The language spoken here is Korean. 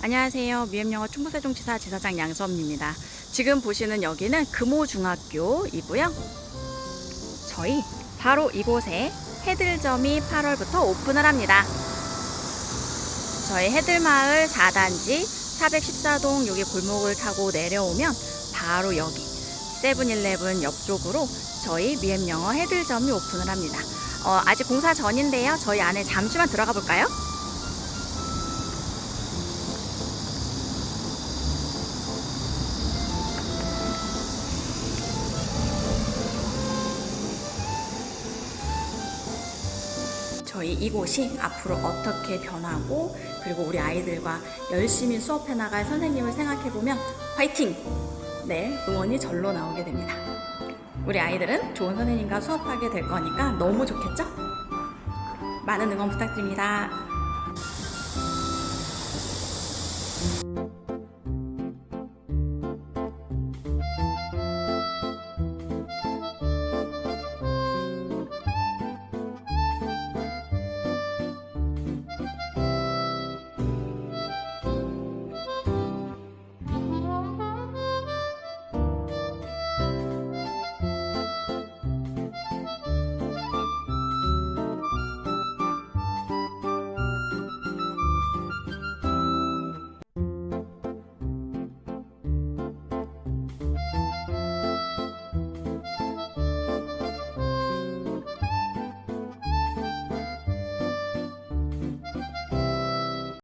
안녕하세요. 미엠영어 충북세종지사 지사장 양수업입니다. 지금 보시는 여기는 금호중학교이고요. 저희 바로 이곳에 해들점이 8월부터 오픈을 합니다. 저희 해들마을 4단지 414동 여기 골목을 타고 내려오면 바로 여기 세븐일레븐 옆쪽으로 저희 미엠영어 해들점이 오픈을 합니다. 아직 공사 전인데요. 저희 안에 잠시만 들어가 볼까요? 저희 이곳이 앞으로 어떻게 변하고 그리고 우리 아이들과 열심히 수업해 나갈 선생님을 생각해보면 화이팅! 네, 응원이 절로 나오게 됩니다. 우리 아이들은 좋은 선생님과 수업하게 될 거니까 너무 좋겠죠? 많은 응원 부탁드립니다.